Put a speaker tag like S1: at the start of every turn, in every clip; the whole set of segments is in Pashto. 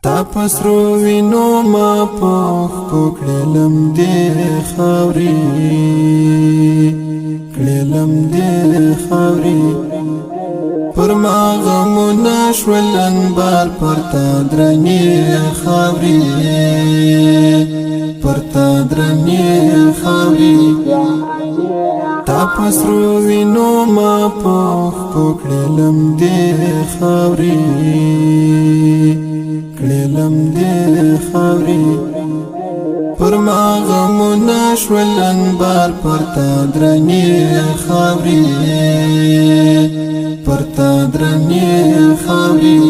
S1: تا پسرو وینو ما پوخ کو کړلم دې خاوري کړلم دې خاوري پر ما غمونه شول انبار پرتا درنې خاوري پرتا درنې خاوري تا پسرو وینو ما پوخ کو کړلم دې خاوري کړلم دې خاوري پر ما غمونه شول انبار پرتا درنې خاوري پرتا درنې خاوري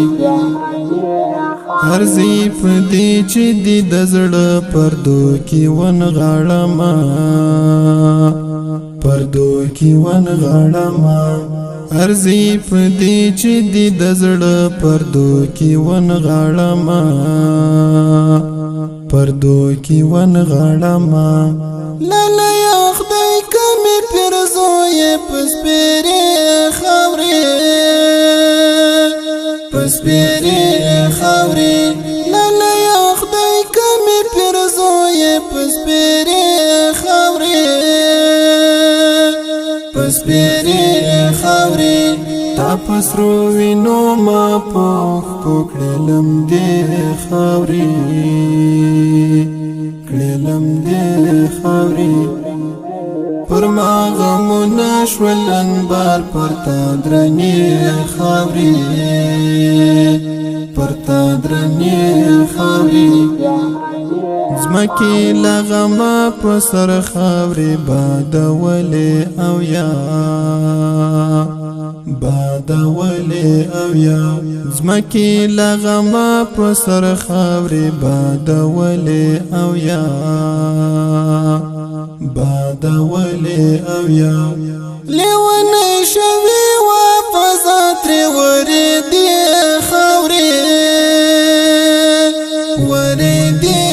S1: ارزي پدې چې دې د زړه پردو کې ونغاړم پردو کې ونغاړم ارزي پدې چې دې د زړه پردو کې ونغاړم پردو کې ونغاړم لاله یا خدای کمې پرزوې پسپېرې خاورې پسپېرې خاورې لاله یا خدای کمې پرزوې پسپېرې خاورې پسپېرې خاورې تا پسرو وینو ما پوخ کو کړلم دې خاوري کړلم دې خاوري پر ما غمونه شول انبار پرتا درنې خاوري پرتا درنې خاوري زمکی لغما پسر خاوري بادولې او یا بادولې او یا زمکی لغما پسر خاوري بادولې او یا بادولې او یا لیونه شوي واپس ترې ورېدې خاوري ورېدې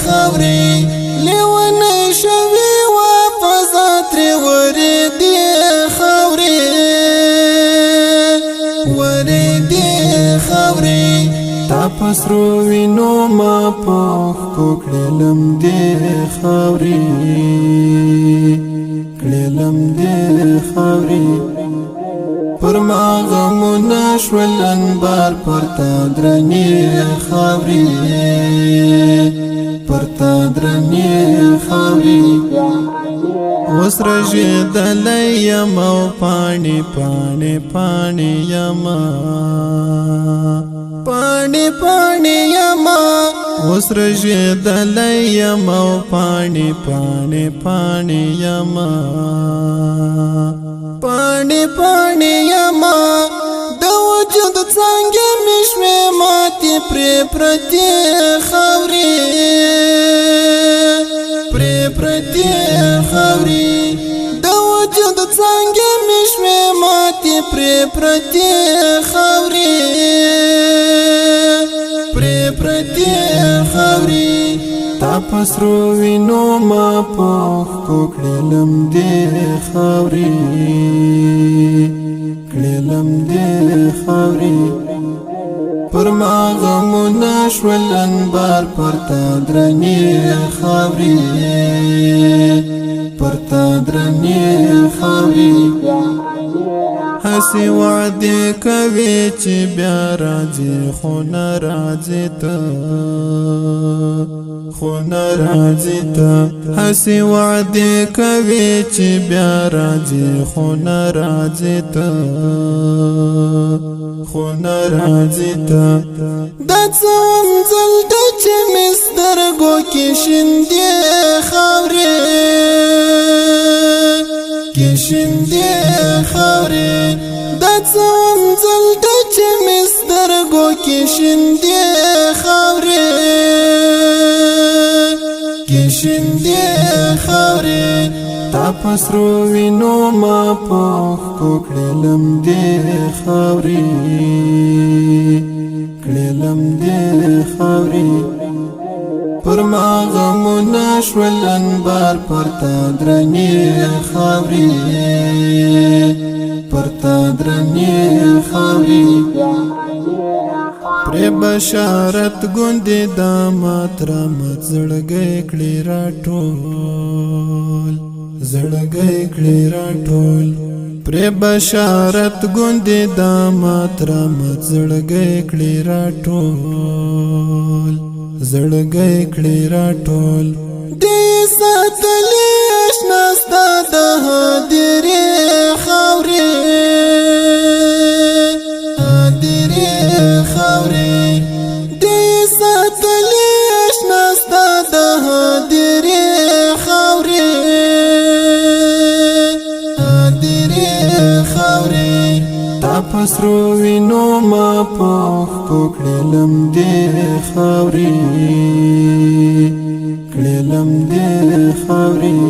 S1: خاوري لیونه شوي واپس ترې ورېدې خاوري ورېدې خاوري تا پسرو وینو ما پوخ کو کړلم دې خاوري کړلم دې خاوري پر ما غمونه شول انبار پرتا درنې خاوري پرتا درنې خاوري اوس رژېدلی یم او پاڼې پاڼې پاڼې یم پاڼې پاڼې یم اوس رژېدلی یم او پاڼې پاڼې پاڼې یم پاڼې پاڼې یم د وجود څانګې مې شوې ماتې پرې پرتې خاورې پرې پرتې خاورې د وجود څانګې مې شوې ماتې پرې پرتې خاورې پرې پرتې خاورې تا پسرو وینو ما پوخ کو کړلم دې خاوري کړلم دې خاوري پر ما غمونه شول انبار پرتا درنې خاوري پرتا درنې خاوري هسې وعدې کوي چې بیا راځي خو نه راځي ته خو نه راځي ته هسې وعدې کوي چې بیا راځي خو نه راځي ته خو نه راځي ته دا څه ومځل ده چې مې سترګو کې شیندې خاورې کې شیندې خاورې دا څه ومځل ده چې مې سترګو کې شیندې خاورې کې شیندې خاورې تا پسرو وینو ما پوخ کو کړلم دې خاوري کړلم دې خاوري پر ما غمونه شول انبار پرتا درنې خاوري پرتا درنې خاوري پر بشارت ګوندې دا مات رامت زړګی کړي راټول زړګی کړي راټول پر بشارت ګوندې دا مات رامت زړګی کړي راټول زړګی کړي راټول دې ساتلې آشنا ستا د هدیرې خاورې خاورې دې ساتلې آشنا ستا د هدیرې خاورې هدیرې خاورې تا په سرو وینو ما پوښ کړې لمدې خاورې کړې لمدې خاورې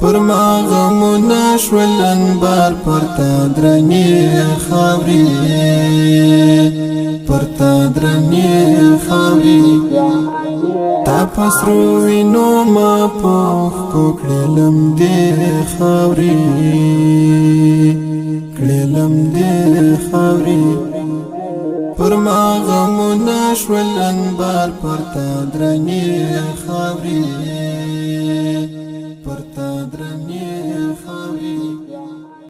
S1: پر ما غمونه شول انبار پر تا درنې خاورې پر تا درنې خاورې تا په سرو وینو ما پوښ کړې لمدې خاورې کړې لمدې خاورې پر ما غمونه شول انبار پر تا درنې خاورې